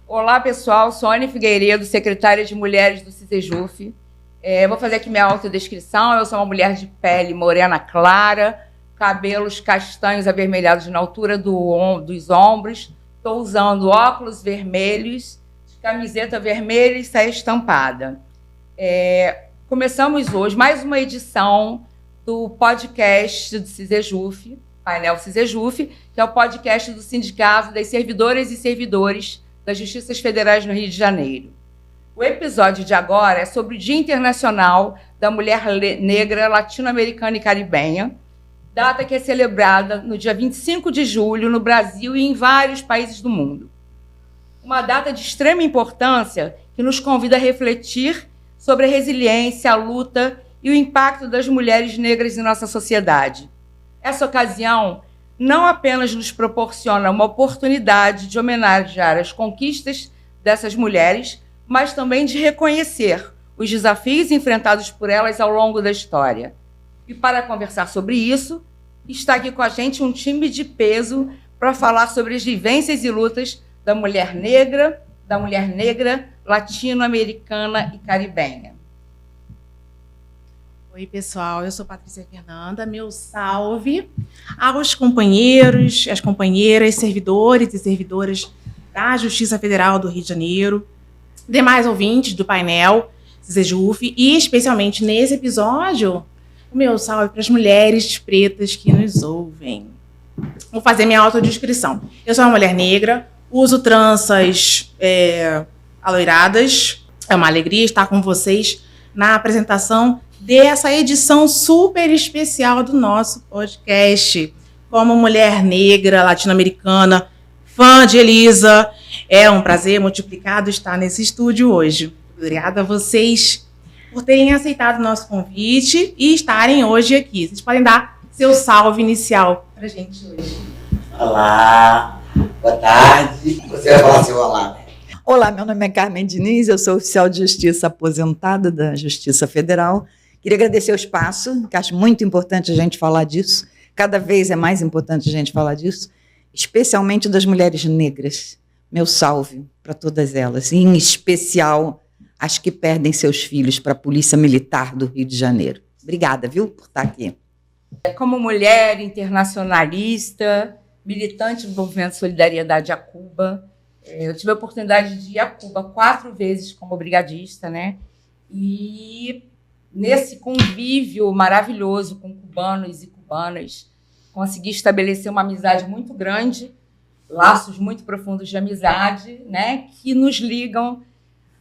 Olá, pessoal. Sou Anne Figueiredo, secretária de Mulheres do CISEJUF. Vou fazer aqui minha autodescrição. Eu sou uma mulher de pele morena clara, cabelos castanhos avermelhados na altura dos ombros. Estou usando óculos vermelhos, camiseta vermelha e saia estampada. Começamos hoje mais uma edição do podcast do CISEJUF, Painel CISEJUF, que é o podcast do Sindicato das Servidoras e Servidores das Justiças Federais no Rio de Janeiro. O episódio de agora é sobre o Dia Internacional da Mulher Negra, Latino-Americana e Caribenha, data que é celebrada no dia 25 de julho no Brasil e em vários países do mundo. Uma data de extrema importância que nos convida a refletir sobre a resiliência, a luta e o impacto das mulheres negras em nossa sociedade. Essa ocasião não apenas nos proporciona uma oportunidade de homenagear as conquistas dessas mulheres, mas também de reconhecer os desafios enfrentados por elas ao longo da história. E para conversar sobre isso, está aqui com a gente um time de peso para falar sobre as vivências e lutas da mulher negra, latino-americana e caribenha. Oi, pessoal, eu sou Patrícia Fernanda. Meu salve aos companheiros, às companheiras, servidores e servidoras da Justiça Federal do Rio de Janeiro, demais ouvintes do painel CISEJUF e, especialmente nesse episódio, o meu salve para as mulheres pretas que nos ouvem. Vou fazer minha autodescrição. Eu sou uma mulher negra, uso tranças aloiradas. É uma alegria estar com vocês na apresentação dessa edição super especial do nosso podcast. Como mulher negra, latino-americana, fã de Elisa, é um prazer multiplicado estar nesse estúdio hoje. Obrigada a vocês por terem aceitado o nosso convite e estarem hoje aqui. Vocês podem dar seu salve inicial para a gente hoje. Olá, boa tarde. Você vai falar seu olá. Olá, meu nome é Carmen Diniz, eu sou oficial de justiça aposentada da Justiça Federal. Queria agradecer o espaço, que acho muito importante a gente falar disso. Cada vez é mais importante a gente falar disso, especialmente das mulheres negras. Meu salve para todas elas, e em especial as que perdem seus filhos para a Polícia Militar do Rio de Janeiro. Obrigada, viu, por estar aqui. Como mulher internacionalista, militante do Movimento Solidariedade a Cuba, eu tive a oportunidade de ir a Cuba 4 vezes como brigadista, né? E nesse convívio maravilhoso com cubanos e cubanas, consegui estabelecer uma amizade muito grande, laços muito profundos de amizade, né, que nos ligam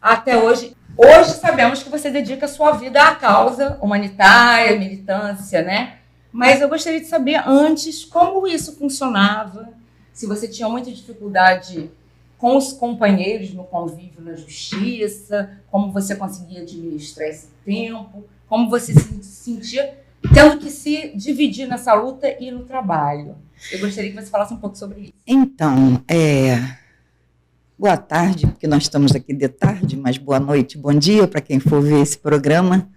até hoje. Hoje sabemos que você dedica a sua vida à causa humanitária, militância, né? Mas eu gostaria de saber antes como isso funcionava, se você tinha muita dificuldade com os companheiros no convívio na justiça, como você conseguia administrar esse tempo, como você se sentia tendo que se dividir nessa luta e no trabalho. Eu gostaria que você falasse um pouco sobre isso. Então, boa tarde, porque nós estamos aqui de tarde, mas boa noite, bom dia para quem for ver esse programa.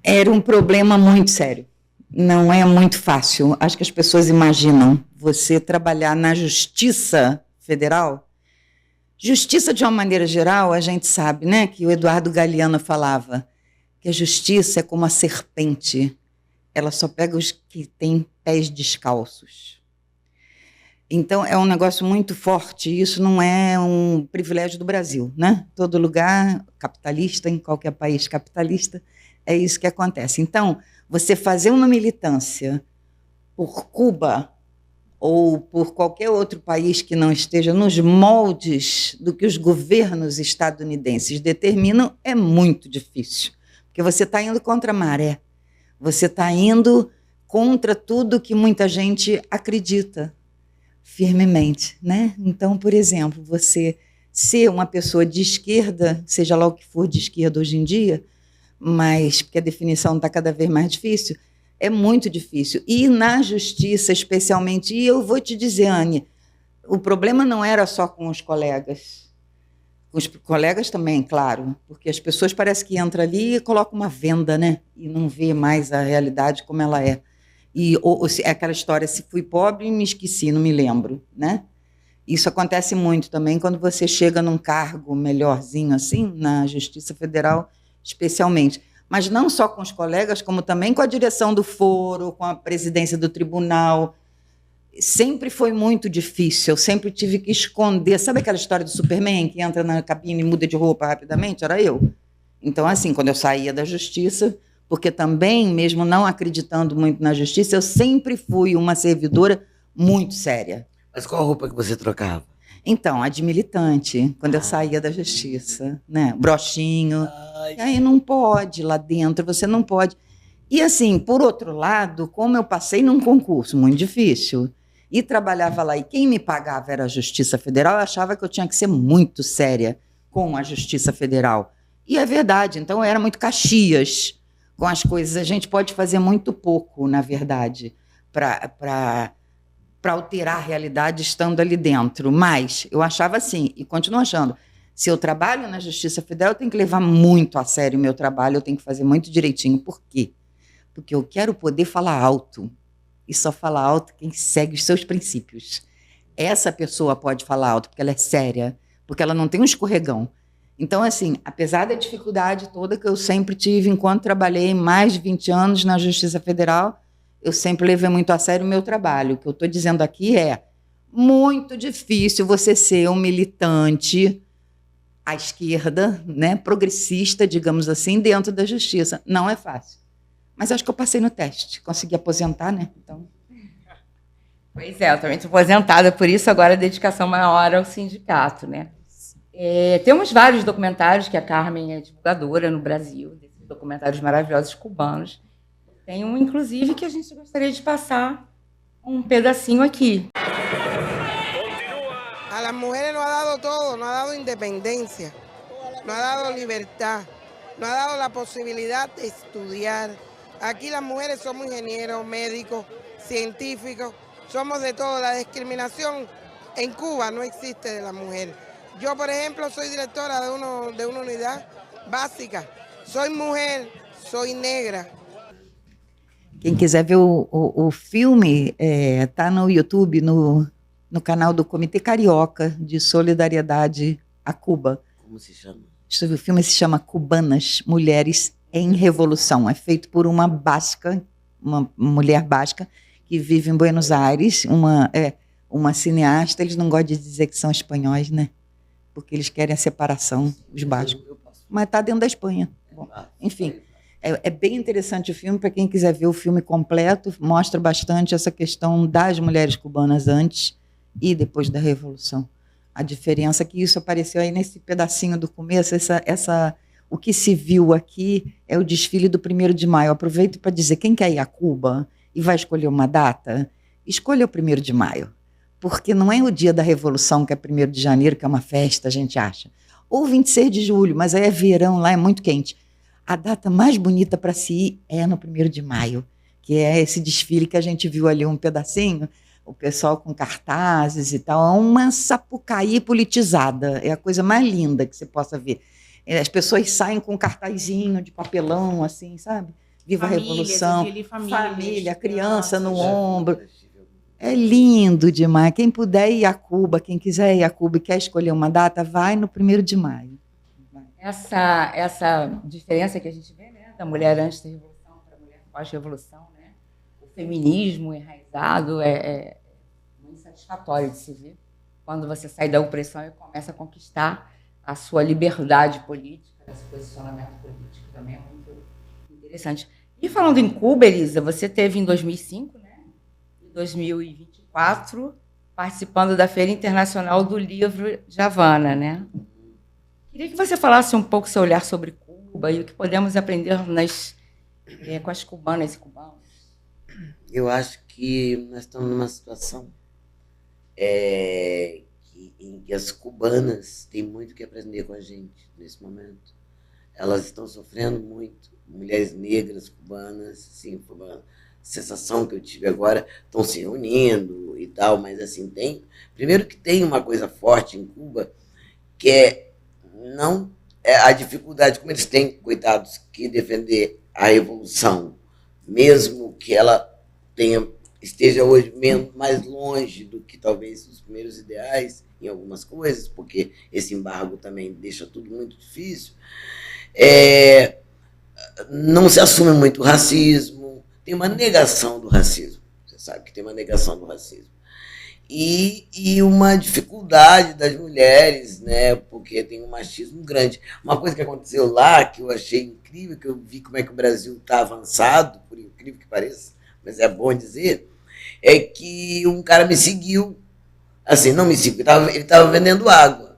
Era um problema muito sério. Não é muito fácil. Acho que as pessoas imaginam você trabalhar na Justiça Federal. Justiça, de uma maneira geral, a gente sabe, né, que o Eduardo Galeano falava que a justiça é como a serpente, ela só pega os que têm pés descalços. Então, é um negócio muito forte, e isso não é um privilégio do Brasil, né? Todo lugar capitalista, em qualquer país capitalista, é isso que acontece. Então, você fazer uma militância por Cuba ou por qualquer outro país que não esteja nos moldes do que os governos estadunidenses determinam é muito difícil, porque você está indo contra a maré, você está indo contra tudo que muita gente acredita firmemente, né? Então, por exemplo, você ser uma pessoa de esquerda, seja lá o que for de esquerda hoje em dia, mas porque a definição está cada vez mais difícil, é muito difícil. E na justiça, especialmente, e eu vou te dizer, Anne, o problema não era só com os colegas Com os colegas também, claro, porque as pessoas parece que entram ali e colocam uma venda, né? E não vê mais a realidade como ela é. E é aquela história, se fui pobre, me esqueci, não me lembro, né? Isso acontece muito também quando você chega num cargo melhorzinho assim, na Justiça Federal, especialmente. Mas não só com os colegas, como também com a direção do foro, com a presidência do tribunal. Sempre foi muito difícil, eu sempre tive que esconder. Sabe aquela história do Superman, que entra na cabine e muda de roupa rapidamente? Era eu. Então, assim, quando eu saía da Justiça, porque também, mesmo não acreditando muito na Justiça, eu sempre fui uma servidora muito séria. Mas qual roupa que você trocava? Então, a de militante, quando eu saía da Justiça, né? Brochinho. E aí não pode lá dentro, você não pode. E assim, por outro lado, como eu passei num concurso muito difícil e trabalhava lá, e quem me pagava era a Justiça Federal, eu achava que eu tinha que ser muito séria com a Justiça Federal. E é verdade, então eu era muito Caxias com as coisas. A gente pode fazer muito pouco, na verdade, para alterar a realidade estando ali dentro. Mas eu achava assim, e continuo achando, se eu trabalho na Justiça Federal, eu tenho que levar muito a sério o meu trabalho, eu tenho que fazer muito direitinho. Por quê? Porque eu quero poder falar alto. E só fala alto quem segue os seus princípios. Essa pessoa pode falar alto porque ela é séria, porque ela não tem um escorregão. Então, assim, apesar da dificuldade toda que eu sempre tive enquanto trabalhei mais de 20 anos na Justiça Federal, eu sempre levei muito a sério o meu trabalho. O que eu estou dizendo aqui é muito difícil você ser um militante à esquerda, né, progressista, digamos assim, dentro da Justiça. Não é fácil. Mas acho que eu passei no teste, consegui aposentar, né? Então... Pois é, eu também estou aposentada, por isso agora a dedicação maior ao sindicato, né? Temos vários documentários que a Carmen é divulgadora no Brasil, desses documentários maravilhosos cubanos. Tem um, inclusive, que a gente gostaria de passar um pedacinho aqui. A las mujeres nos ha dado todo, nos ha dado independencia, nos ha dado libertad, nos ha dado la posibilidad de estudiar. Aquí las mujeres somos ingenieros, médicos, científicos, somos de todo. La discriminación en Cuba no existe de la mujer. Yo, por ejemplo, soy directora de una unidad básica. Soy mujer, soy negra. Quem quiser ver o filme, está no YouTube, no canal do Comitê Carioca de Solidariedade a Cuba. Como se chama? O filme se chama Cubanas, Mulheres em Revolução. É feito por uma basca, uma mulher basca, que vive em Buenos Aires, uma cineasta. Eles não gostam de dizer que são espanhóis, né? Porque eles querem a separação, os bascos. Mas está dentro da Espanha. Bom, enfim, é bem interessante o filme. Para quem quiser ver o filme completo, mostra bastante essa questão das mulheres cubanas antes e depois da Revolução. A diferença é que isso apareceu aí nesse pedacinho do começo, o que se viu aqui é o desfile do 1º de maio. Eu aproveito para dizer, quem quer ir a Cuba e vai escolher uma data, escolha o 1º de maio, porque não é o dia da Revolução, que é 1º de janeiro, que é uma festa, a gente acha, ou 26 de julho, mas aí é verão, lá é muito quente. A data mais bonita para se ir é no 1º de maio, que é esse desfile que a gente viu ali um pedacinho, o pessoal com cartazes e tal, é uma Sapucaí politizada, é a coisa mais linda que você possa ver. As pessoas saem com um cartazinho de papelão, assim, sabe? Viva a Revolução, família, criança no ombro. É lindo demais. Quem puder ir a Cuba, quem quiser ir a Cuba e quer escolher uma data, vai no 1º de maio. Essa diferença que a gente vê, né, da mulher antes da Revolução para a mulher pós-Revolução, né? O feminismo enraizado é muito satisfatório de se ver quando você sai da opressão e começa a conquistar a sua liberdade política, esse posicionamento político também é muito interessante. E falando em Cuba, Elisa, você teve em 2005, né, em 2024, participando da Feira Internacional do Livro de Havana, né? Queria que você falasse um pouco seu olhar sobre Cuba e o que podemos aprender com as cubanas e cubanos. Eu acho que nós estamos numa situação em que as cubanas têm muito que aprender com a gente nesse momento. Elas estão sofrendo muito. Mulheres negras cubanas, assim, foi uma sensação que eu tive agora, estão se reunindo e tal, mas assim, primeiro que tem uma coisa forte em Cuba, que é não a dificuldade, como eles têm, coitados, que defender a revolução, mesmo que ela esteja hoje mais longe do que talvez os primeiros ideais em algumas coisas, porque esse embargo também deixa tudo muito difícil, não se assume muito o racismo, tem uma negação do racismo, você sabe que tem uma negação do racismo. E uma dificuldade das mulheres, né, porque tem um machismo grande. Uma coisa que aconteceu lá, que eu achei incrível, que eu vi como é que o Brasil está avançado, por incrível que pareça, mas é bom dizer, é que um cara me seguiu, assim, não me seguiu, ele estava vendendo água.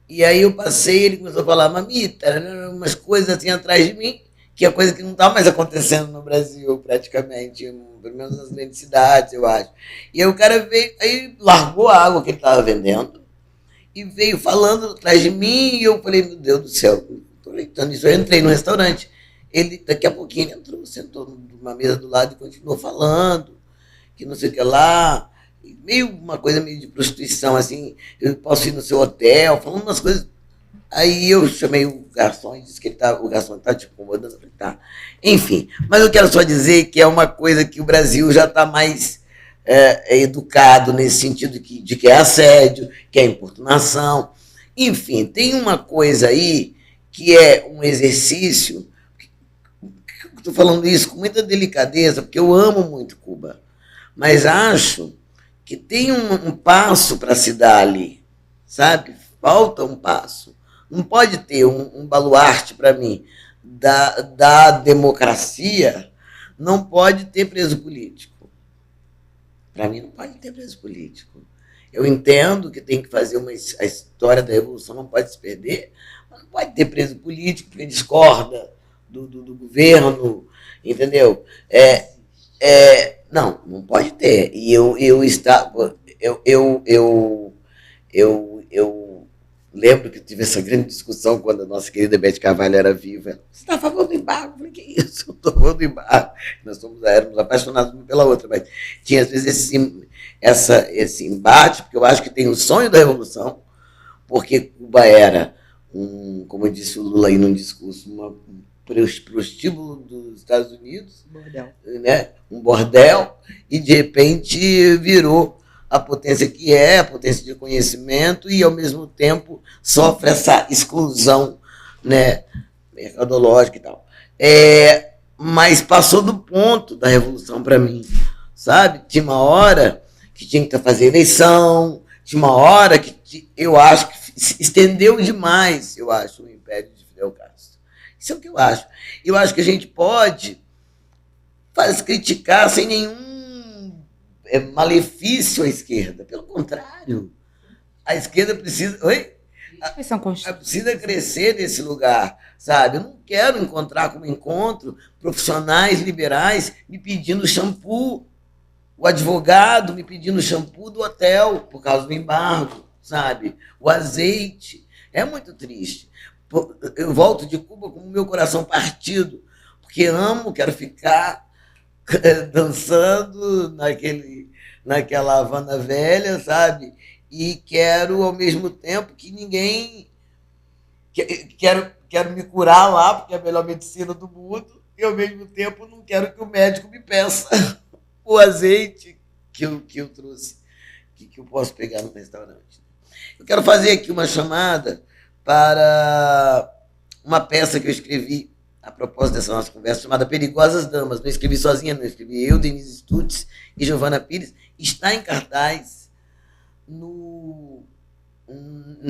E aí eu passei, ele começou a falar, mamita, umas coisas assim atrás de mim, que é coisa que não está mais acontecendo no Brasil, praticamente, pelo menos nas grandes cidades, eu acho. E aí o cara veio, aí largou a água que ele estava vendendo e veio falando atrás de mim, e eu falei, meu Deus do céu, estou leitando isso. Eu entrei no restaurante, ele, daqui a pouquinho, ele entrou, sentou numa mesa do lado e continuou falando, que não sei o que lá, uma coisa meio de prostituição, assim, eu posso ir no seu hotel, falando umas coisas. Aí eu chamei o garçom e disse que o garçom está te incomodando. Eu falei, tá. Enfim, mas eu quero só dizer que é uma coisa que o Brasil já está mais educado nesse sentido de que é assédio, que é importunação. Enfim, tem uma coisa aí que é um exercício. Estou falando isso com muita delicadeza, porque eu amo muito Cuba, mas acho que tem um passo para se dar ali, sabe? Falta um passo. Não pode ter um baluarte para mim da democracia, não pode ter preso político. Para mim, não pode ter preso político. Eu entendo que tem que fazer a história da revolução, não pode se perder, mas não pode ter preso político porque discorda do governo, entendeu? Não pode ter. E eu lembro que tive essa grande discussão quando a nossa querida Beth Carvalho era viva. Você está a favor do embargo? Eu falei, que isso? Eu estou a favor do embargo. Nós éramos apaixonados uma pela outra, mas tinha às vezes esse embate, porque eu acho que tem o sonho da revolução, porque Cuba era, como disse o Lula aí num discurso, um prostíbulo dos Estados Unidos, né? Um bordel, e de repente virou a potência que é, a potência de conhecimento, e ao mesmo tempo sofre essa exclusão, né, mercadológica e tal. Mas passou do ponto da revolução para mim, sabe? Tinha uma hora que tinha que fazer eleição, tinha uma hora que eu acho que se estendeu demais, eu acho, o império de Fidel Castro. Isso é o que eu acho. Eu acho que a gente pode criticar sem nenhum malefício à esquerda. Pelo contrário, a esquerda precisa... precisa crescer nesse lugar, sabe? Eu não quero encontrar como encontro profissionais liberais me pedindo shampoo, o advogado me pedindo shampoo do hotel por causa do embargo, sabe? O azeite. É muito triste. Eu volto de Cuba com o meu coração partido, porque amo, quero ficar dançando naquela Havana velha, sabe? E quero, ao mesmo tempo, que ninguém... Quero me curar lá, porque é a melhor medicina do mundo, e, ao mesmo tempo, não quero que o médico me peça o azeite que eu trouxe, que eu posso pegar no restaurante. Eu quero fazer aqui uma chamada para uma peça que eu escrevi a propósito dessa nossa conversa, chamada Perigosas Damas. Não escrevi sozinha, não escrevi eu, Denise Stutz e Giovana Pires. Está em cartaz no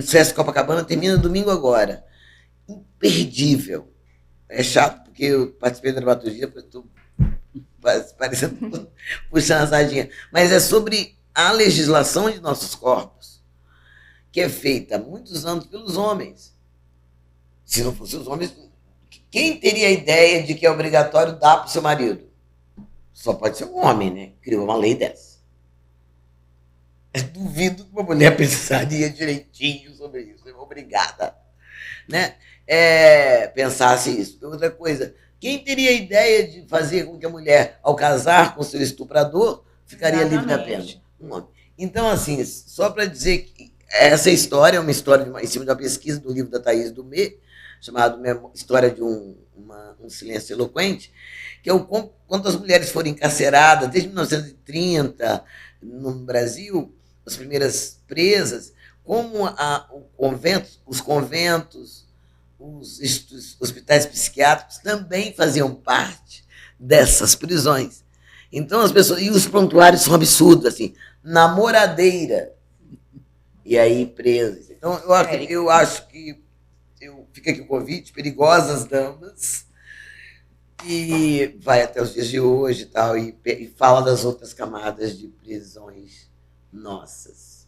Sesc Copacabana, termina domingo agora. Imperdível. É chato, porque eu participei da dramaturgia, estou parecendo puxando a sardinha. Mas é sobre a legislação de nossos corpos, que é feita há muitos anos pelos homens. Se não fossem os homens... Quem teria a ideia de que é obrigatório dar para o seu marido? Só pode ser um homem, né? Criou uma lei dessa. Eu duvido que uma mulher pensaria direitinho sobre isso. É obrigada. Né? Pensasse isso. Outra coisa, quem teria a ideia de fazer com que a mulher, ao casar com seu estuprador, ficaria livre da pena? Um homem. Então, assim, só para dizer que essa história é uma história em cima de uma pesquisa do livro da Thaís Dumé, chamado História de um Silêncio Eloquente, que é quantas mulheres foram encarceradas desde 1930 no Brasil, as primeiras presas, como os conventos, os hospitais psiquiátricos também faziam parte dessas prisões. Então as pessoas, e os prontuários são absurdos, assim, namoradeira, e aí presas. Então eu acho que fica aqui o convite, Perigosas Damas, e vai até os dias de hoje e tal, e fala das outras camadas de prisões nossas.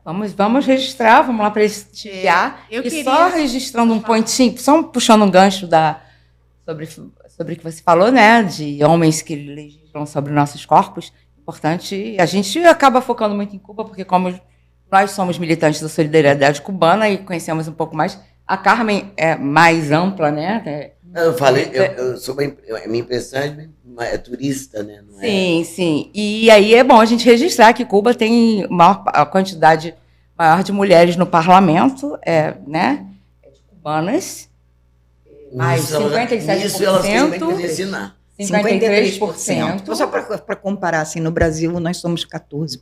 Vamos registrar, vamos lá prestigiar. Só registrando um pontinho, só puxando um gancho sobre o que você falou, né? De homens que legislam sobre nossos corpos. Importante, a gente acaba focando muito em Cuba, porque como nós somos militantes da solidariedade cubana e conhecemos um pouco mais, a Carmen é mais ampla, né? Eu falei, a minha impressão é turista, né? Não sim, sim. E aí é bom a gente registrar que Cuba tem a quantidade maior de mulheres no parlamento, né? De cubanas. Mais 57%. Isso elas têm muito que ensinar. 53%. Só para comparar, assim, no Brasil nós somos 14%.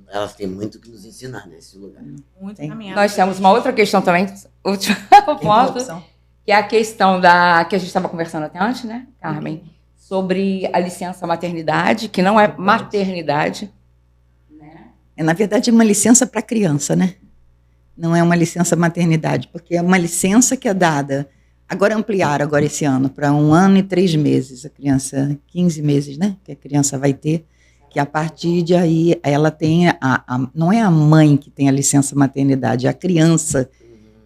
Elas têm muito que nos ensinar nesse lugar. Muito caminhado. Nós temos uma outra questão também, último ponto, que é a questão que a gente estava conversando até antes, né, Carmen? Sobre a licença maternidade, que não é maternidade. Né? Na verdade, é uma licença para criança, né? Não é uma licença maternidade, porque é uma licença que é dada. Agora ampliaram esse ano para 1 ano e 3 meses. A criança, 15 meses, né? Que a criança vai ter, que a partir de aí ela tem não é a mãe que tem a licença maternidade, é a criança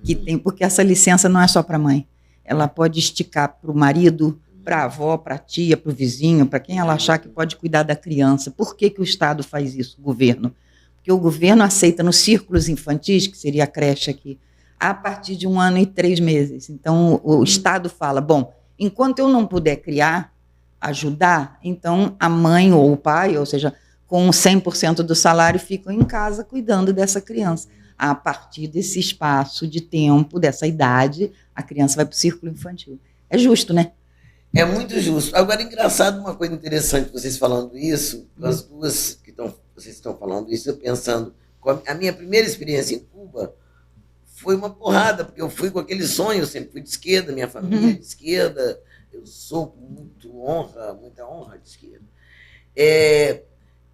que tem, porque essa licença não é só para a mãe. Ela pode esticar para o marido, para a avó, para a tia, para o vizinho, para quem ela achar que pode cuidar da criança. Por que o Estado faz isso, o governo? Porque o governo aceita nos círculos infantis, que seria a creche aqui, a partir de 1 ano e 3 meses. Então, o Estado fala, bom, enquanto eu não puder criar, ajudar, então a mãe ou o pai, ou seja, com 100% do salário, ficam em casa cuidando dessa criança. A partir desse espaço de tempo, dessa idade, a criança vai para o círculo infantil. É justo, né? É muito justo. Agora, engraçado, uma coisa interessante, vocês falando isso, as duas vocês estão falando isso, eu pensando, a minha primeira experiência em Cuba foi uma porrada, porque eu fui com aquele sonho, eu sempre fui de esquerda, minha família é de esquerda, eu sou com muita honra de esquerda.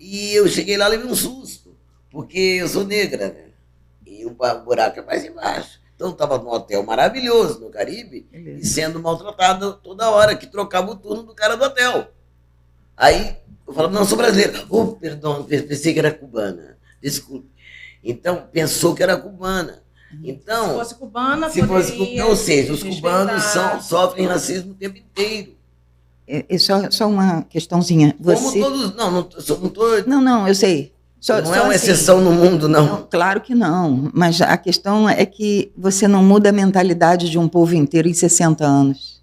E eu cheguei lá e levei um susto, porque eu sou negra, né? E o buraco é mais embaixo. Então eu estava num hotel maravilhoso no Caribe e sendo maltratado toda hora, que trocava o turno do cara do hotel. Aí eu falava, não, sou brasileira. Oh, perdão, pensei que era cubana, desculpe. Então, pensou que era cubana. Então, se fosse cubana, ou seja, os cubanos sofrem racismo o tempo inteiro. Só uma questãozinha. Como todos. Não estou. Não, eu sei. Não é uma exceção no mundo, não. Não. Claro que não. Mas a questão é que você não muda a mentalidade de um povo inteiro em 60 anos.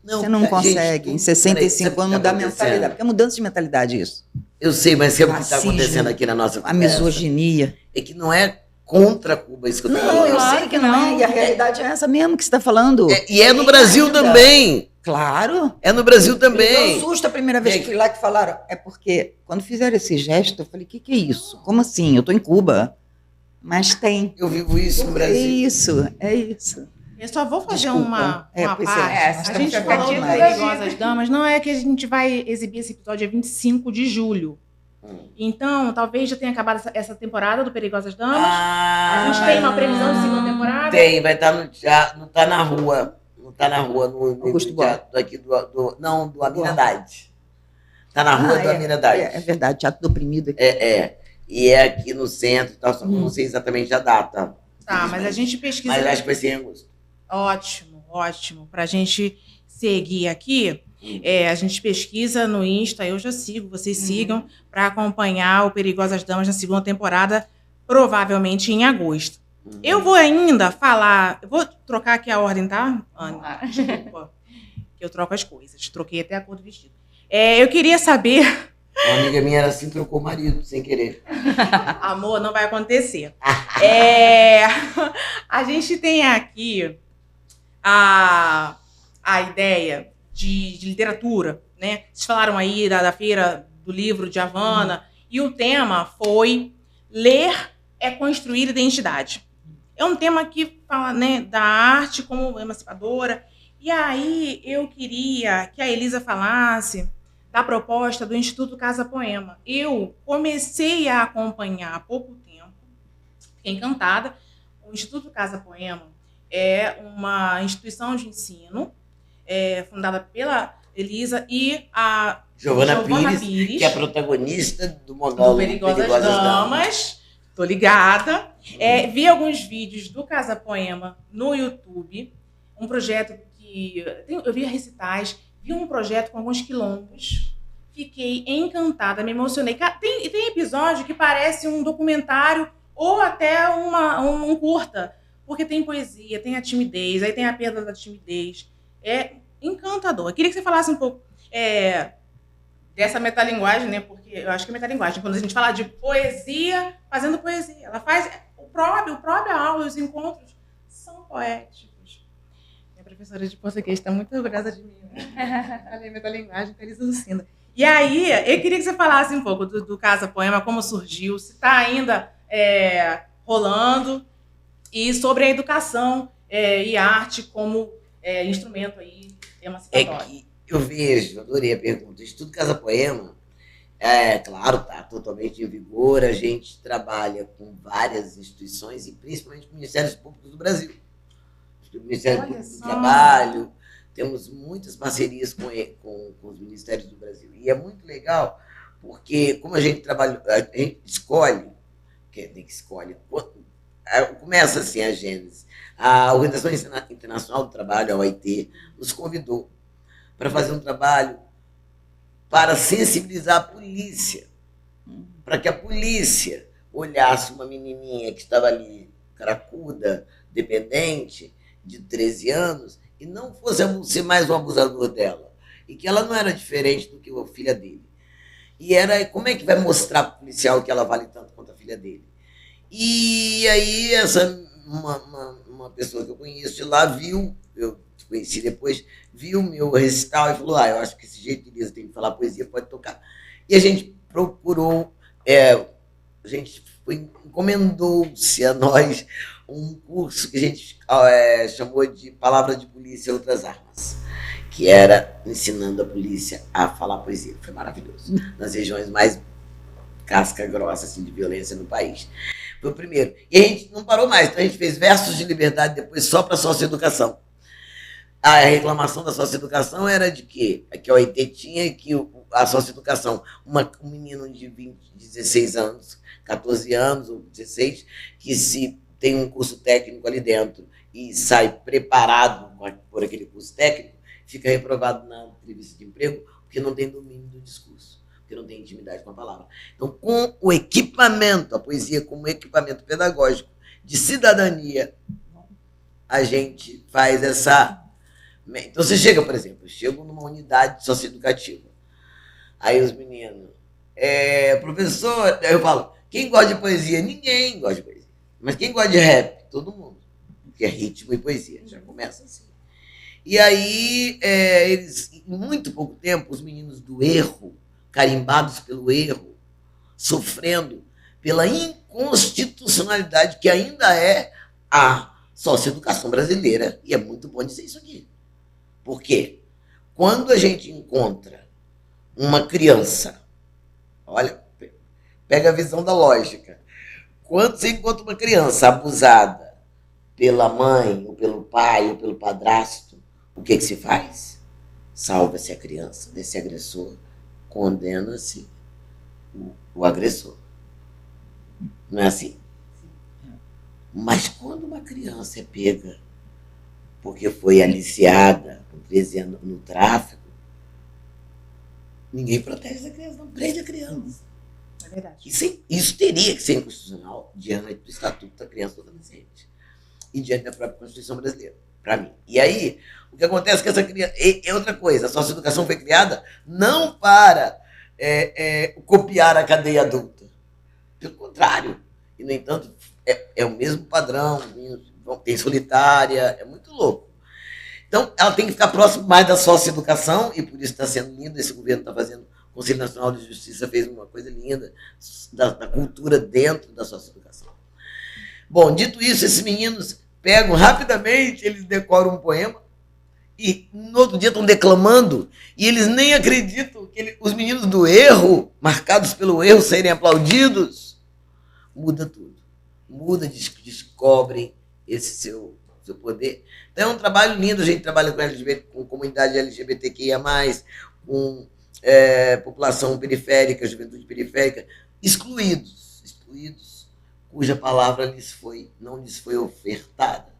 Você não consegue, em 65 anos, mudar a mentalidade. Porque é mudança de mentalidade isso. Eu sei, mas o que está acontecendo aqui na nossa conversa? A misoginia. É que não é contra Cuba isso que eu estou falando. Não, eu sei que não é. E a realidade é essa mesmo que você está falando. E é no Brasil também. Claro. É no Brasil também. Me deu um susto a primeira vez que fui lá que falaram. É porque, quando fizeram esse gesto, eu falei, o que é isso? Como assim? Eu estou em Cuba. Mas tem. Eu vivo isso no Brasil. É isso. Eu só vou fazer uma parte. A gente falou de Perigosas Damas. Não é que a gente vai exibir esse episódio dia 25 de julho. Então, talvez já tenha acabado essa temporada do Perigosas Damas. A gente tem uma previsão de segunda temporada? Tem, vai estar no teatro, não está na rua. Não está na rua, no teatro aqui do Aminadade. Está na rua do Aminadade. É verdade, Teatro do Oprimido. Aqui. E é aqui no centro, tá, só não sei exatamente a data. Tá, mas a gente pesquisa. Mas acho que vai ser em agosto. Ótimo. Para a gente seguir aqui, a gente pesquisa no Insta, eu já sigo, vocês sigam, para acompanhar o Perigosas Damas na segunda temporada, provavelmente em agosto. Eu vou ainda falar, eu vou trocar aqui a ordem, tá, Anne? Desculpa, que eu troco as coisas, troquei até a cor do vestido. Eu queria saber Uma amiga minha era assim, trocou o marido, sem querer. Amor, não vai acontecer. A gente tem aqui a ideia de literatura, né? Vocês falaram aí da Feira do Livro de Havana, e o tema foi Ler é Construir Identidade. É um tema que fala, né, da arte como emancipadora. E aí eu queria que a Elisa falasse da proposta do Instituto Casa Poema. Eu comecei a acompanhar há pouco tempo, fiquei encantada. O Instituto Casa Poema é uma instituição de ensino fundada pela Elisa e a Giovana Pires, que é a protagonista do monólogo Perigosas Damas. Tô ligada. Vi alguns vídeos do Casa Poema no YouTube, um projeto que eu vi recitais, vi um projeto com alguns quilombos, fiquei encantada, me emocionei. Tem episódio que parece um documentário ou até um curta, porque tem poesia, tem a timidez, aí tem a perda da timidez. É encantador. Eu queria que você falasse um pouco dessa metalinguagem, né? Porque eu acho que é metalinguagem. Quando a gente fala de poesia, fazendo poesia, ela faz o próprio aula, os encontros são poéticos. Minha professora de português está muito orgulhosa de mim, né? Falei metalinguagem, Elisa Lucinda. E aí, eu queria que você falasse um pouco do Casa Poema, como surgiu, se está ainda rolando, e sobre a educação e arte como instrumento aí emancipatório. Eu vejo, adorei a pergunta. O Instituto Casa Poema, claro, está totalmente em vigor. A gente trabalha com várias instituições e principalmente com ministérios públicos do Brasil. O Ministério Público do Trabalho, temos muitas parcerias com os ministérios do Brasil. E é muito legal, porque como a gente trabalha, a gente escolhe, começa assim a gênese. A Organização Internacional do Trabalho, a OIT, nos convidou para fazer um trabalho para sensibilizar a polícia, para que a polícia olhasse uma menininha que estava ali, cracuda, dependente, de 13 anos, e não fosse ser mais um abusador dela, e que ela não era diferente do que a filha dele. E como é que vai mostrar para o policial que ela vale tanto quanto a filha dele? E aí uma pessoa que eu conheço de lá viu, eu conheci depois, viu meu recital e falou, eu acho que esse jeito de Elisa tem que falar poesia, pode tocar. E a gente procurou, a gente encomendou-se a nós um curso que a gente chamou de Palavra de Polícia e Outras Armas, que era ensinando a polícia a falar poesia. Foi maravilhoso. Nas regiões mais casca grossa assim, de violência no país. Foi o primeiro. E a gente não parou mais. Então a gente fez versos de liberdade depois só para a socioeducação. A reclamação da socioeducação era de que a OIT tinha que a socioeducação, um menino de 16 anos, 14 anos ou 16, que se tem um curso técnico ali dentro e sai preparado por aquele curso técnico, fica reprovado na entrevista de emprego porque não tem domínio do discurso, porque não tem intimidade com a palavra. Então, com o equipamento, a poesia como equipamento pedagógico de cidadania, a gente faz essa... Então, você chega, por exemplo, eu chego numa unidade socioeducativa, aí os meninos, professor, aí eu falo, quem gosta de poesia? Ninguém gosta de poesia. Mas quem gosta de rap? Todo mundo. Que é ritmo e poesia. Já começa assim. E aí, eles, em muito pouco tempo, os meninos do erro, carimbados pelo erro, sofrendo pela inconstitucionalidade que ainda é a socioeducação brasileira. E é muito bom dizer isso aqui. Por quê? Quando a gente encontra uma criança, olha, pega a visão da lógica. Quando você encontra uma criança abusada pela mãe, ou pelo pai, ou pelo padrasto, o que se faz? Salva-se a criança desse agressor, condena-se o agressor. Não é assim? Mas quando uma criança é pega porque foi aliciada com 13 anos no tráfico, ninguém protege essa criança, não prende a criança. É verdade. Isso teria que ser inconstitucional diante do Estatuto da Criança e do Adolescente e diante da própria Constituição brasileira, para mim. E aí, o que acontece é que essa criança... É outra coisa, a socioeducação foi criada não para copiar a cadeia adulta. Pelo contrário. E, no entanto, é o mesmo padrão, tem solitária, é muito louco. Então, ela tem que ficar próximo mais da socioeducação, e por isso está sendo lindo, esse governo está fazendo, o Conselho Nacional de Justiça fez uma coisa linda, da cultura dentro da socioeducação. Bom, dito isso, esses meninos pegam rapidamente, eles decoram um poema, e no outro dia estão declamando, e eles nem acreditam que os meninos do erro, marcados pelo erro, serem aplaudidos. Muda tudo. Muda, descobrem esse seu poder. Então é um trabalho lindo, a gente trabalha com comunidade LGBTQIA+, com população periférica, juventude periférica, excluídos, cuja palavra não lhes foi ofertada,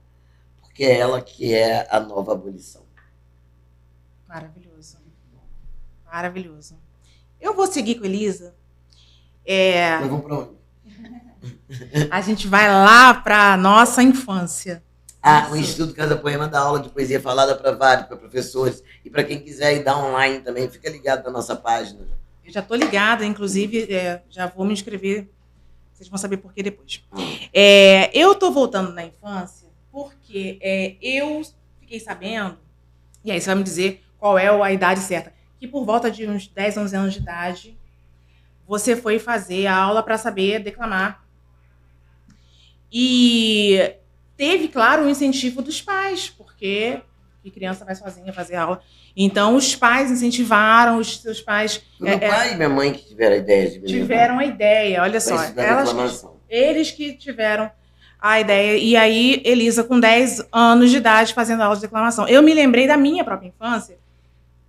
porque é ela que é a nova abolição. Maravilhoso. Maravilhoso. Eu vou seguir com a Elisa. Nós vamos para onde? A gente vai lá para a nossa infância. O Instituto Casa Poema dá aula de poesia falada para vários, para professores, e para quem quiser ir dar online também, fica ligado na nossa página. Eu já estou ligada, inclusive, já vou me inscrever, vocês vão saber por que depois. Eu estou voltando na infância porque eu fiquei sabendo, e aí você vai me dizer qual é a idade certa, que por volta de uns 10, 11 anos de idade, você foi fazer a aula para saber declamar. E teve, claro, o incentivo dos pais, porque que criança vai sozinha fazer aula. Então, os pais incentivaram, os seus pais... Meu pai e minha mãe que tiveram a ideia de tiveram a ideia, olha só. Eles que tiveram a ideia. E aí, Elisa, com 10 anos de idade, fazendo aula de declamação. Eu me lembrei da minha própria infância,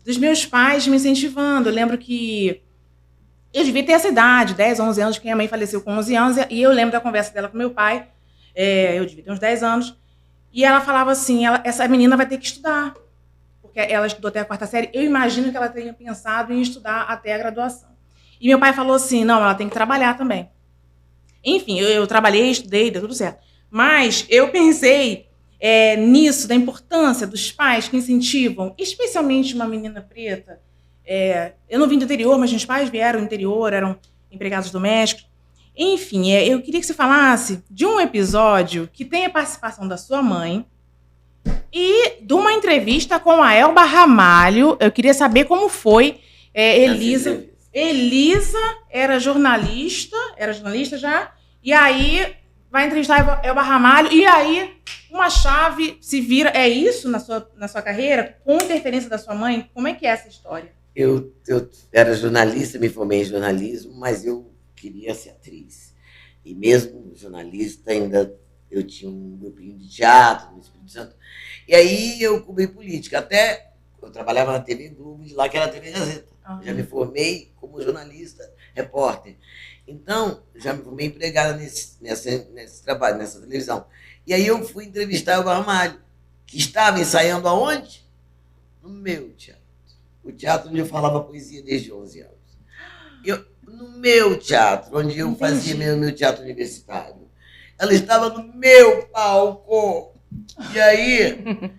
dos meus pais me incentivando. Eu lembro que eu devia ter essa idade, 10, 11 anos, que minha mãe faleceu com 11 anos, e eu lembro da conversa dela com meu pai, eu devia ter uns 10 anos, e ela falava assim, essa menina vai ter que estudar, porque ela estudou até a 4ª série, eu imagino que ela tenha pensado em estudar até a graduação. E meu pai falou assim, não, ela tem que trabalhar também. Enfim, eu trabalhei, estudei, deu tudo certo. Mas eu pensei nisso, da importância dos pais que incentivam, especialmente uma menina preta. Eu não vim do interior, mas meus pais vieram do interior, eram empregados domésticos. Enfim, eu queria que você falasse de um episódio que tem a participação da sua mãe e de uma entrevista com a Elba Ramalho. Eu queria saber como foi. Elisa era jornalista já, e aí vai entrevistar a Elba Ramalho, e aí uma chave se vira. É isso na sua carreira? Com interferência da sua mãe? Como é que é essa história? Eu era jornalista, me formei em jornalismo, mas eu queria ser atriz. E mesmo jornalista, ainda eu tinha um grupinho de teatro no Espírito Santo. E aí eu cobri política. Até eu trabalhava na TV Globo, de lá que era a TV Gazeta. Já me formei como jornalista, repórter. Então, já me formei empregada nesse trabalho, nessa televisão. E aí eu fui entrevistar o Ramalho, que estava ensaiando aonde? No meu teatro. O teatro onde eu falava poesia desde 11 anos. No meu teatro, onde eu fazia meu teatro universitário. Ela estava no meu palco. E aí,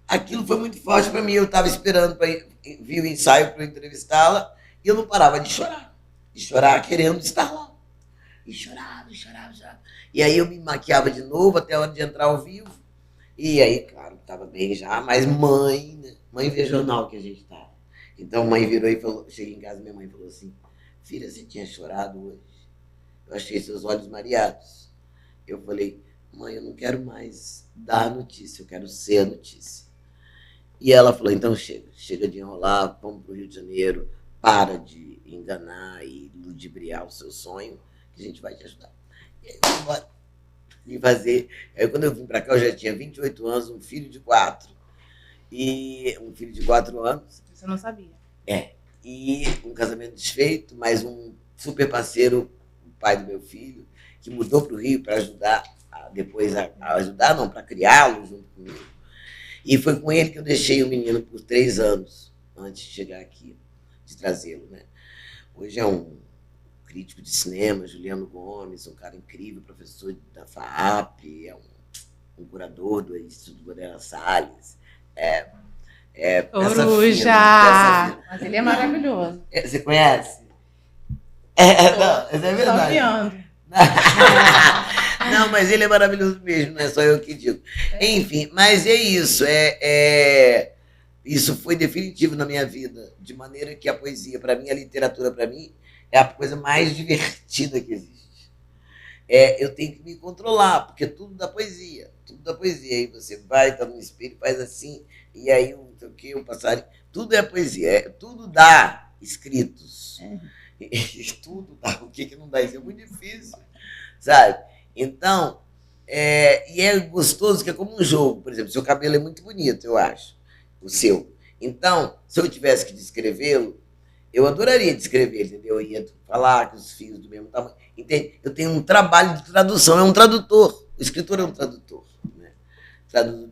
aquilo foi muito forte para mim. Eu estava esperando para vir o ensaio para entrevistá-la e eu não parava de chorar querendo estar lá. E chorava. E aí eu me maquiava de novo até a hora de entrar ao vivo. E aí, claro, estava bem já, mas mãe, né? Mãe vê jornal que a gente tá. Então a mãe virou e falou, cheguei em casa, minha mãe falou assim, filha, você tinha chorado hoje? Eu achei seus olhos mareados. Eu falei, mãe, eu não quero mais dar notícia, eu quero ser a notícia. E ela falou, então chega de enrolar, vamos para o Rio de Janeiro, para de enganar e ludibriar o seu sonho, que a gente vai te ajudar. E aí eu vim fazer. Aí quando eu vim para cá, eu já tinha 28 anos, um filho de 4. E um filho de 4 anos. Você não sabia? E um casamento desfeito, mas um super parceiro, o pai do meu filho, que mudou para o Rio para ajudar, para criá-lo junto comigo. E foi com ele que eu deixei o menino por 3 anos, antes de chegar aqui, de trazê-lo, né? Hoje é um crítico de cinema, Juliano Gomes, um cara incrível, professor da FAAP, é um curador do Instituto Bandeira Salles. Coruja! Mas ele é maravilhoso. Você conhece? Não, isso é verdade. Confiando. Não, mas ele é maravilhoso mesmo, não é só eu que digo. Enfim, mas é isso. Isso foi definitivo na minha vida, de maneira que a poesia, para mim, a literatura, para mim, é a coisa mais divertida que existe. Eu tenho que me controlar, porque tudo da poesia. Aí você vai, tá no espelho, faz assim, e aí não sei o que, o passarinho. Tudo é poesia, tudo dá escritos. Tudo dá, o que não dá? Isso é muito difícil, sabe? Então, e é gostoso que é como um jogo. Por exemplo, seu cabelo é muito bonito, eu acho, o seu. Então, se eu tivesse que descrevê-lo, eu adoraria descrever, entendeu? Eu ia falar que os fios do mesmo tamanho. Entende? Eu tenho um trabalho de tradução, é um tradutor. O escritor é um tradutor, né?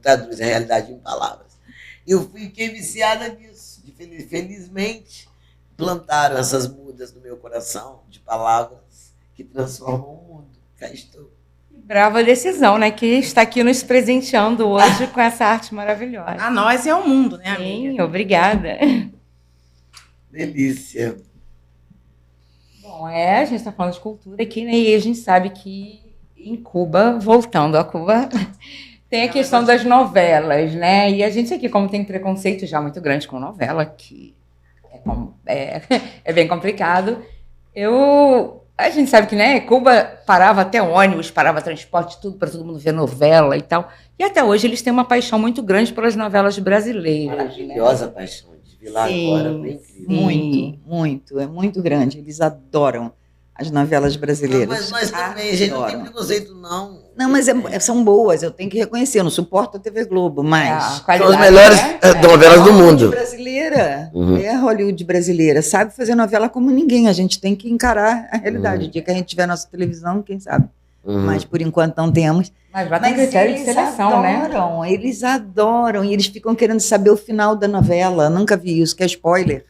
Traduz a realidade em palavras. Eu fiquei viciada nisso. Felizmente, plantaram essas mudas no meu coração de palavras que transformam o mundo. Cá estou. Brava decisão, né? Que está aqui nos presenteando hoje com essa arte maravilhosa. A nós é o mundo, né, amiga? Sim, obrigada. Delícia. Bom, a gente está falando de cultura aqui, né? E a gente sabe que em Cuba, voltando a Cuba, tem a questão das novelas, né? E a gente aqui, como tem preconceito já muito grande com novela, que é bem complicado, a gente sabe que, né, Cuba parava até ônibus, parava transporte, tudo para todo mundo ver novela e tal. E até hoje eles têm uma paixão muito grande pelas novelas brasileiras. Maravilhosa paixão. De lá agora, bem incrível. Muito. É muito grande. Eles adoram as novelas brasileiras. Mas nós também, a gente não tem preconceito, não. Não, mas são boas, eu tenho que reconhecer. Eu não suporto a TV Globo, mas... São as melhores novelas do mundo. Brasileira. É a Hollywood brasileira. Sabe fazer novela como ninguém. A gente tem que encarar a realidade. O dia que a gente tiver nossa televisão, quem sabe? Mas por enquanto não temos. Mas vai ter critério de seleção, adoram, né? Eles adoram. E eles ficam querendo saber o final da novela. Nunca vi isso, que é spoiler.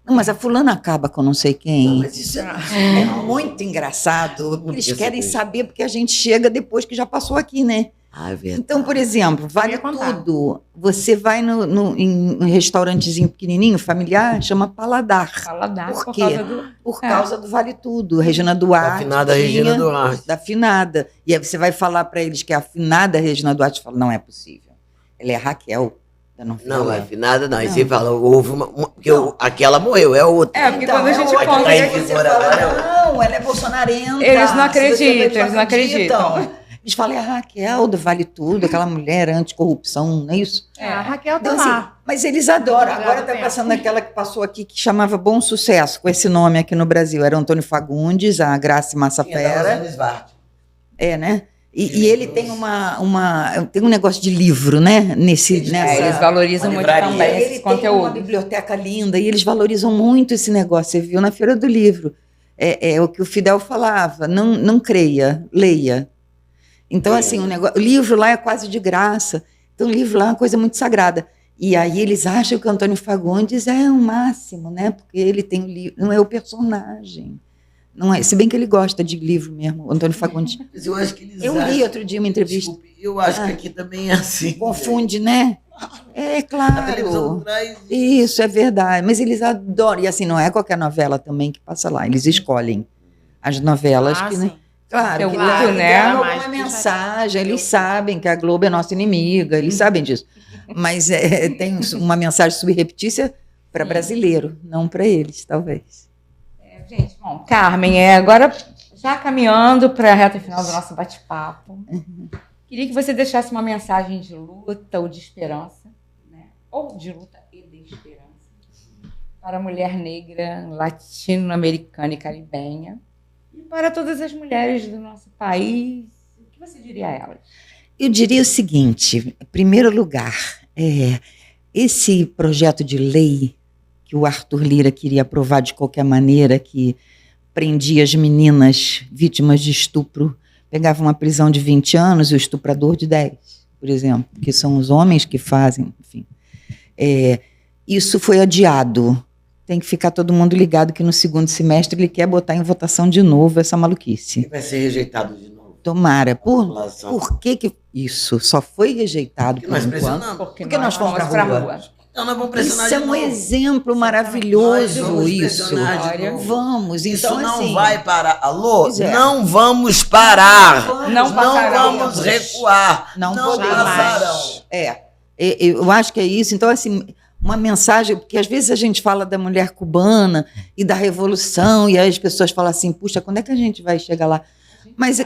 Não, mas a fulana acaba com não sei quem. Não, mas isso é muito engraçado. Eles querem saber porque a gente chega depois que já passou aqui, né? É verdade. Então, por exemplo, vale tudo. Você vai em um restaurantezinho pequenininho, familiar, chama Paladar. Paladar. Por quê? Por causa do Vale Tudo. Regina Duarte. Da afinada Regina Duarte. Da afinada. E aí você vai falar para eles que é a afinada Regina Duarte. Fala, não é possível. Ela é a Raquel. Não, é afinada não. Aí você fala, houve porque aquela morreu, é outra. Porque quando a gente conta... Não, ela é bolsonarenta. Eles não acreditam. Eles falam, é a Raquel do Vale Tudo, aquela mulher anticorrupção, não é isso? A Raquel tá então, lá. Assim, mas eles adoram. Agora está passando aquela que passou aqui, que chamava Bom Sucesso, com esse nome aqui no Brasil. Era o Antônio Fagundes, a Graça Massafera. Né? E ele tem tem um negócio de livro, né? Eles valorizam muito também esse conteúdo. Tem uma biblioteca linda e eles valorizam muito esse negócio. Você viu na Feira do Livro. É o que o Fidel falava, não creia, leia. Então, assim, o livro lá é quase de graça. Então, o livro lá é uma coisa muito sagrada. E aí eles acham que o Antônio Fagundes é o máximo, né? Porque ele tem o livro, não é o personagem. Não é, se bem que ele gosta de livro mesmo, o Antônio Fagundes. Mas eu acho que eles li outro dia uma entrevista. Desculpe, eu acho que aqui também é assim. Confunde, né? É claro. A televisão traz... Isso, é verdade. Mas eles adoram. E assim, não é qualquer novela também que passa lá. Eles escolhem as novelas que... Sim. Claro, que né? Uma mensagem, eles sabem que a Globo é nossa inimiga, eles sabem disso. Mas tem uma mensagem subreptícia para brasileiro, não para eles, talvez. Gente, bom, Carmen, agora já caminhando para a reta final do nosso bate-papo, queria que você deixasse uma mensagem de luta ou de esperança, né? Ou de luta e de esperança, para a mulher negra, latino-americana e caribenha, e para todas as mulheres do nosso país. O que você diria a elas? Eu diria o seguinte, em primeiro lugar, esse projeto de lei que o Arthur Lira queria aprovar de qualquer maneira, que prendia as meninas vítimas de estupro, pegava uma prisão de 20 anos e o estuprador de 10, por exemplo, que são os homens que fazem, enfim. Isso foi adiado. Tem que ficar todo mundo ligado que no segundo semestre ele quer botar em votação de novo essa maluquice. E vai ser rejeitado de novo. Tomara. Por que isso só foi rejeitado por enquanto? Porque nós fomos para a rua. Então nós vamos pressionar Isso é de um novo. exemplo Nós maravilhoso, vamos isso. pressionar de novo. Vamos, então Isso não assim, vai parar. Alô? Pois é. Não vamos parar. Não passarão. vamos recuar. Não Não podemos. passarão. Eu acho que é isso. Então, assim, uma mensagem, porque às vezes a gente fala da mulher cubana e da revolução, e aí as pessoas falam assim, puxa, quando é que a gente vai chegar lá? Mas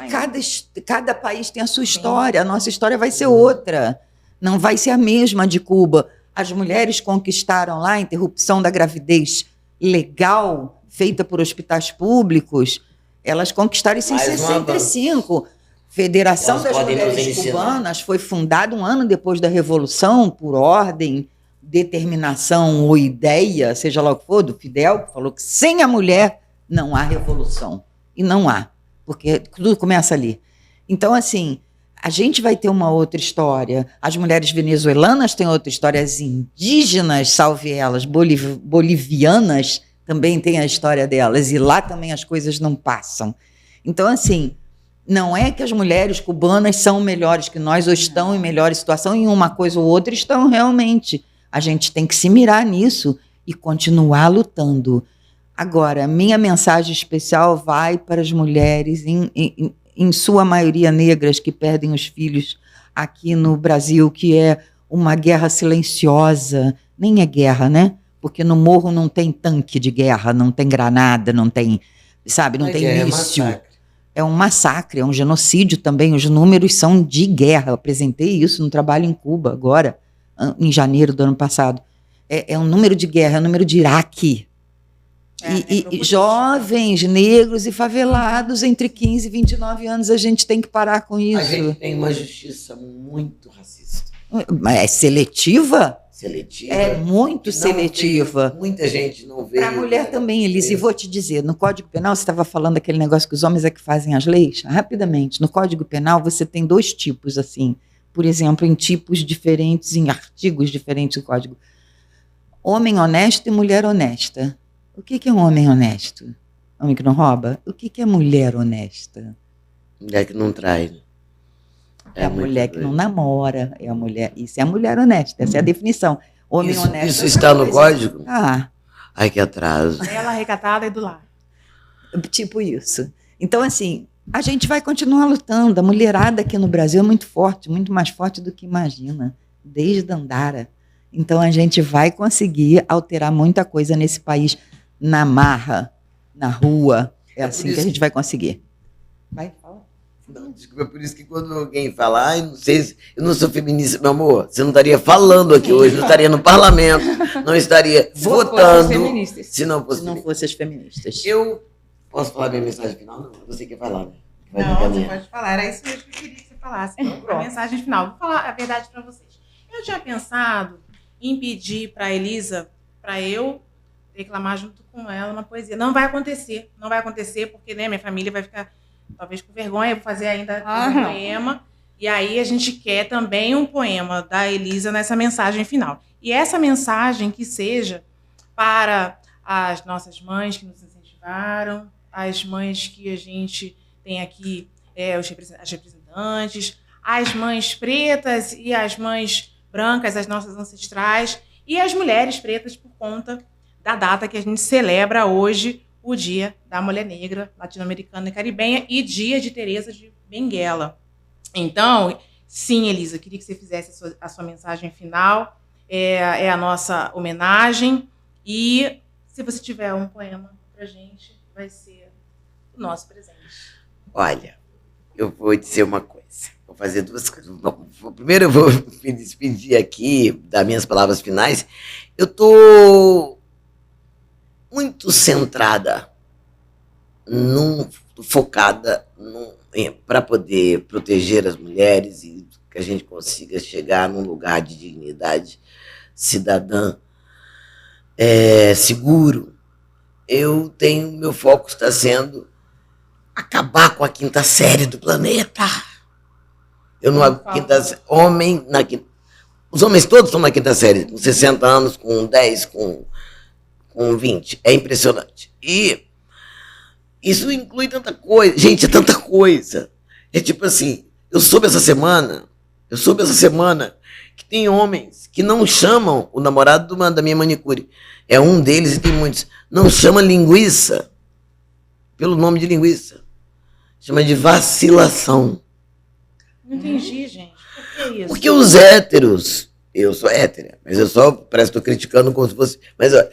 cada país tem a sua história, a nossa história vai ser outra, não vai ser a mesma de Cuba. As mulheres conquistaram lá a interrupção da gravidez legal, feita por hospitais públicos, elas conquistaram isso em Mais um 65. Federação Elas das podem nos Mulheres ensinar. Cubanas foi fundada um ano depois da Revolução, por ordem, determinação ou ideia, seja lá o que for, do Fidel, que falou que sem a mulher não há revolução. E não há, porque tudo começa ali. Então, assim, a gente vai ter uma outra história. As mulheres venezuelanas têm outra história, as indígenas, salve elas, bolivianas, também têm a história delas, e lá também as coisas não passam. Então, assim, não é que as mulheres cubanas são melhores que nós ou estão em melhor situação, em uma coisa ou outra estão realmente. A gente tem que se mirar nisso e continuar lutando. Agora, minha mensagem especial vai para as mulheres, em sua maioria negras, que perdem os filhos aqui no Brasil, que é uma guerra silenciosa. Nem é guerra, né? Porque no morro não tem tanque de guerra, não tem granada, não tem, sabe, não tem míssil. É um massacre, é um genocídio também. Os números são de guerra. Eu apresentei isso no trabalho em Cuba agora, em janeiro do ano passado. É um número de guerra, é um número de Iraque. E jovens, negros e favelados entre 15 e 29 anos, a gente tem que parar com isso. A gente tem uma justiça muito racista. Mas é seletiva? Seletiva. É muito Não seletiva. veio, muita gente não veio. Para a mulher também, Elise, e vou te dizer, no Código Penal, você estava falando daquele negócio que os homens é que fazem as leis? Rapidamente, no Código Penal você tem 2 tipos, assim, por exemplo, em tipos diferentes, em artigos diferentes do Código. Homem honesto e mulher honesta. O que é um homem honesto? Homem que não rouba? O que é mulher honesta? Mulher que não trai. É a mulher que não namora, é a mulher. Isso é a mulher honesta, essa é a definição. Homem honesto. Isso está no código? Ah, Ai, que atraso. Ela recatada e do lar. tipo isso. Então, assim, a gente vai continuar lutando. A mulherada aqui no Brasil é muito forte, muito mais forte do que imagina, desde Dandara. Então, a gente vai conseguir alterar muita coisa nesse país, na marra, na rua. É assim que a gente vai conseguir. Vai, fala. Não, desculpa, é por isso que quando alguém fala, ai, não sei se eu não sou feminista, meu amor, você não estaria falando aqui hoje, não estaria no parlamento, não estaria votando se não fosse. Se não fossem as feministas. Eu posso falar minha mensagem final? Não, você quer falar, né? Vai Não, você encaminhar. pode falar. Era isso mesmo que eu queria que você falasse. A Pronto. mensagem final. Vou falar a verdade para vocês. Eu tinha pensado em pedir para a Elisa, para eu declamar junto com ela uma poesia. Não vai acontecer. Não vai acontecer porque, né, minha família vai ficar talvez com vergonha. Eu vou fazer ainda um poema. E aí a gente quer também um poema da Elisa nessa mensagem final. E essa mensagem que seja para as nossas mães que nos incentivaram, as mães que a gente tem aqui, as representantes, as mães pretas e as mães brancas, as nossas ancestrais, e as mulheres pretas por conta da data que a gente celebra hoje, o Dia da Mulher Negra, Latino-Americana e Caribenha, e Dia de Teresa de Benguela. Então, sim, Elisa, eu queria que você fizesse a sua mensagem final, é a nossa homenagem, e se você tiver um poema pra gente, vai ser o nosso presente. Olha, eu vou dizer uma coisa. Vou fazer 2 coisas. Bom, primeiro eu vou me despedir aqui das minhas palavras finais. Eu estou muito centrada, focada para poder proteger as mulheres e que a gente consiga chegar num lugar de dignidade cidadã seguro. Meu foco está sendo acabar com a 5ª série do planeta. Eu não os homens todos estão na 5ª série, com 60 anos, com 10, com 20. É impressionante. E isso inclui tanta coisa. Gente, é tanta coisa. É tipo assim, eu soube essa semana que tem homens que não chamam o namorado da minha manicure. É um deles e tem muitos. Não chama linguiça pelo nome de linguiça. Chama de vacilação. Não entendi, gente. Por que isso? Porque os héteros, eu sou hétero, mas eu só parece que estou criticando como se fosse. Mas ó,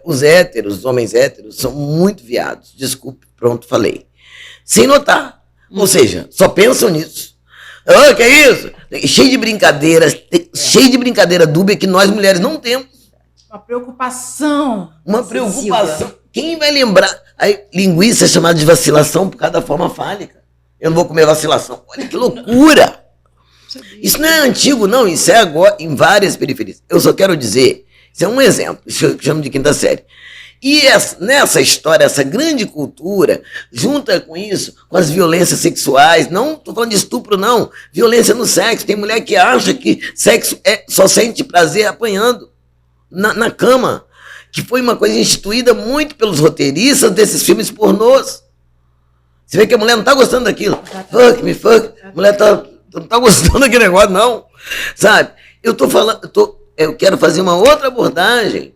os héteros, os homens héteros, são muito viados. Desculpe, pronto, falei. Sem notar. Ou seja, só pensam nisso. Ah, que é isso? Cheio de brincadeira dúbia que nós mulheres não temos. Uma preocupação. Uma preocupação. Quem vai lembrar? Aí, linguiça é chamada de vacilação por causa da forma fálica. Eu não vou comer vacilação. Olha que loucura! Isso não é antigo, não. Isso é agora em várias periferias. Eu só quero dizer, isso é um exemplo, isso eu chamo de quinta série. E nessa história, essa grande cultura, junta com isso, com as violências sexuais, não estou falando de estupro, não. Violência no sexo. Tem mulher que acha que sexo só sente prazer apanhando na cama. Que foi uma coisa instituída muito pelos roteiristas desses filmes pornôs. Você vê que a mulher não está gostando daquilo. Fuck me, fuck. A mulher não está gostando daquele negócio, não. Sabe? Eu quero fazer uma outra abordagem.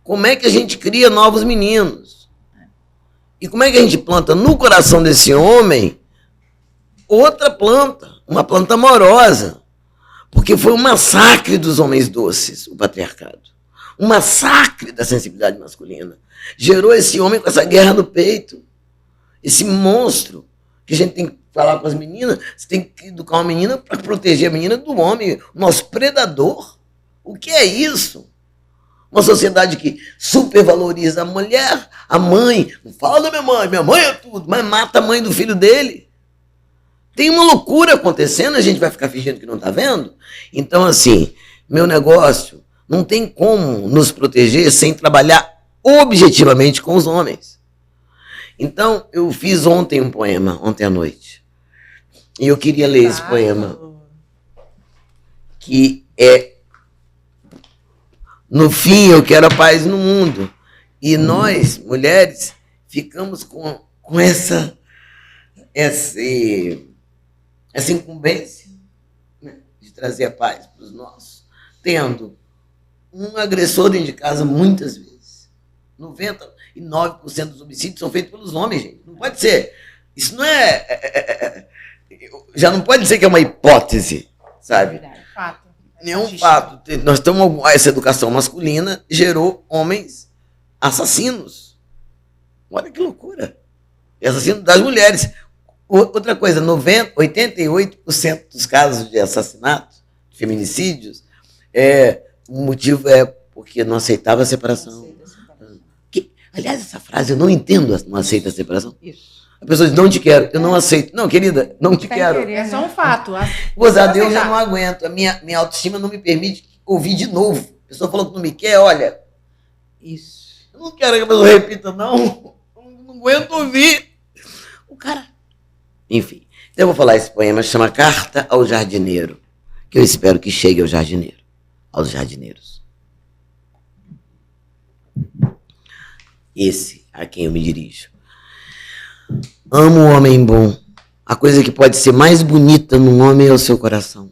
Como é que a gente cria novos meninos? E como é que a gente planta no coração desse homem outra planta, uma planta amorosa? Porque foi um massacre dos homens doces, o patriarcado. Um massacre da sensibilidade masculina. Gerou esse homem com essa guerra no peito. Esse monstro que a gente tem que falar com as meninas. Você tem que educar uma menina para proteger a menina do homem, o nosso predador. O que é isso? Uma sociedade que supervaloriza a mulher, a mãe. Não fala da minha mãe é tudo, mas mata a mãe do filho dele. Tem uma loucura acontecendo, a gente vai ficar fingindo que não está vendo? Então, assim, meu negócio não tem como nos proteger sem trabalhar objetivamente com os homens. Então, eu fiz ontem um poema, ontem à noite. E eu queria ler esse poema, que é: no fim, eu quero a paz no mundo. E nós, mulheres, ficamos com essa incumbência, né, de trazer a paz para os nossos, tendo um agressor dentro de casa muitas vezes. 99% dos homicídios são feitos pelos homens, gente. Não pode ser. Isso não já não pode ser que é uma hipótese, sabe? Fato. Nenhum fato. Nós estamos. Essa educação masculina gerou homens assassinos. Olha que loucura. Assassinos das mulheres. Outra coisa, 88% dos casos de assassinato, de feminicídios, o motivo é porque não aceitava a separação. Aliás, essa frase eu não entendo, não aceita a separação. Isso. A pessoa diz, não te quero, eu não aceito. Não, querida, não te quero. É só um fato. Gozar Deus, eu não aguento. A minha autoestima não me permite ouvir de novo. A pessoa falou que não me quer, olha. Isso. Eu não quero que a pessoa repita, não. Não aguento ouvir. O cara. Enfim. Então eu vou falar esse poema, chama Carta ao Jardineiro. Que eu espero que chegue ao jardineiro. Aos jardineiros. Esse a quem eu me dirijo. Amo o homem bom. A coisa que pode ser mais bonita num homem é o seu coração.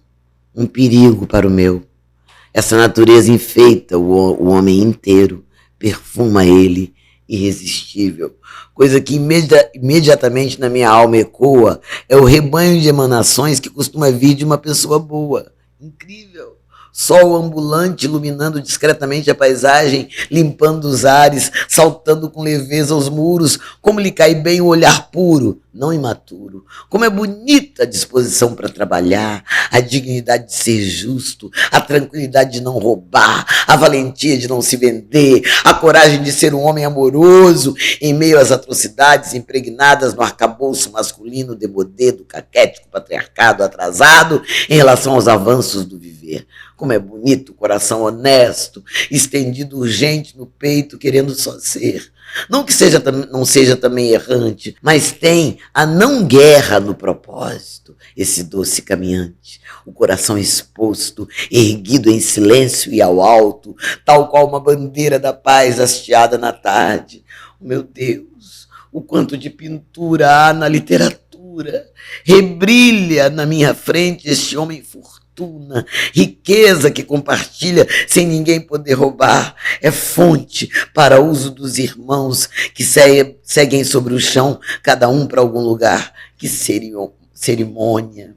Um perigo para o meu. Essa natureza enfeita o homem inteiro, perfuma ele, irresistível. Coisa que imediatamente na minha alma ecoa é o rebanho de emanações que costuma vir de uma pessoa boa. Incrível. Sol ambulante iluminando discretamente a paisagem, limpando os ares, saltando com leveza os muros, como lhe cai bem o olhar puro, não imaturo. Como é bonita a disposição para trabalhar, a dignidade de ser justo, a tranquilidade de não roubar, a valentia de não se vender, a coragem de ser um homem amoroso em meio às atrocidades impregnadas no arcabouço masculino demodê do caquético patriarcado atrasado em relação aos avanços do viver. Como é bonito o coração honesto, estendido urgente no peito, querendo só ser. Não que não seja também errante, mas tem a não guerra no propósito, esse doce caminhante, o coração exposto, erguido em silêncio e ao alto, tal qual uma bandeira da paz hasteada na tarde. Meu Deus, o quanto de pintura há na literatura, rebrilha na minha frente este homem furtivo, fortuna, riqueza que compartilha sem ninguém poder roubar. É fonte para uso dos irmãos que seguem sobre o chão, cada um para algum lugar. Que cerimônia,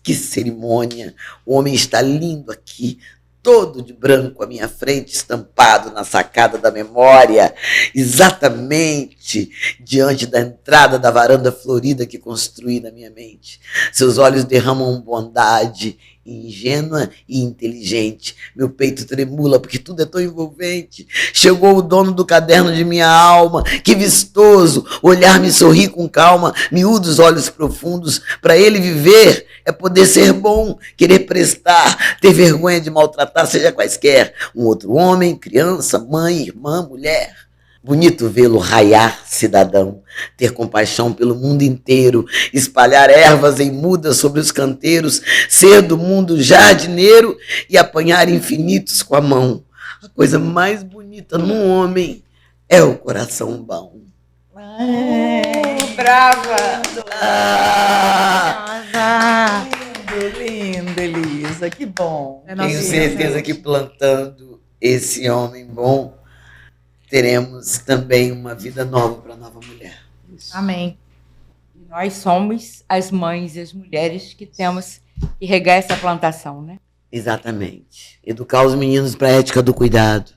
que cerimônia. O homem está lindo aqui, todo de branco à minha frente, estampado na sacada da memória, exatamente diante da entrada da varanda florida que construí na minha mente. Seus olhos derramam bondade, ingênua e inteligente. Meu peito tremula porque tudo é tão envolvente. Chegou o dono do caderno de minha alma, que vistoso, olhar me sorri com calma, miúdos olhos profundos. Para ele viver é poder ser bom, querer prestar, ter vergonha de maltratar, seja quaisquer, um outro homem, criança, mãe, irmã, mulher. Bonito vê-lo raiar, cidadão, ter compaixão pelo mundo inteiro, espalhar ervas em mudas sobre os canteiros, ser do mundo jardineiro e apanhar infinitos com a mão. A coisa mais bonita num homem é o coração bom. Brava! Lindo, Elisa, que bom. Tenho certeza que plantando esse homem bom, teremos também uma vida nova para a nova mulher. Isso. Amém. E nós somos as mães e as mulheres que temos que regar essa plantação, né? Exatamente. Educar os meninos para a ética do cuidado.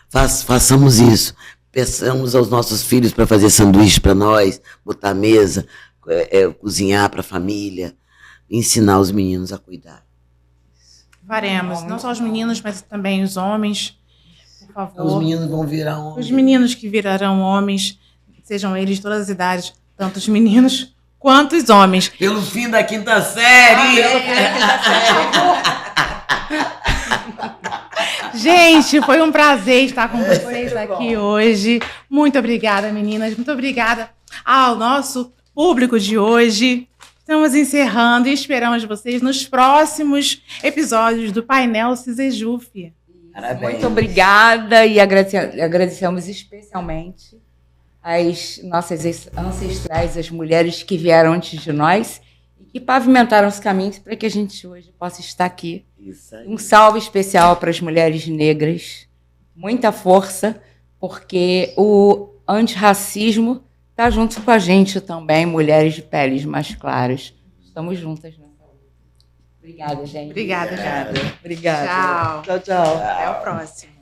Façamos isso. Peçamos aos nossos filhos para fazer sanduíche para nós, botar a mesa, cozinhar para a família, ensinar os meninos a cuidar. Faremos. Não só os meninos, mas também os homens. Por favor. Os meninos vão virar homens. Os meninos que virarão homens, sejam eles de todas as idades, tanto os meninos quanto os homens. Pelo fim da quinta série! Gente, foi um prazer estar com vocês aqui hoje. Muito obrigada, meninas. Muito obrigada ao nosso público de hoje. Estamos encerrando e esperamos vocês nos próximos episódios do Painel CISEJUF. Parabéns. Muito obrigada e agradecemos especialmente as nossas ancestrais, as mulheres que vieram antes de nós e que pavimentaram os caminhos para que a gente hoje possa estar aqui. Isso aí. Um salve especial para as mulheres negras, muita força, porque o antirracismo está junto com a gente também, mulheres de peles mais claras. Estamos juntas nessa luta. Obrigada, gente. Obrigada, gente. Obrigada. Tchau. Tchau, tchau. Até o próximo.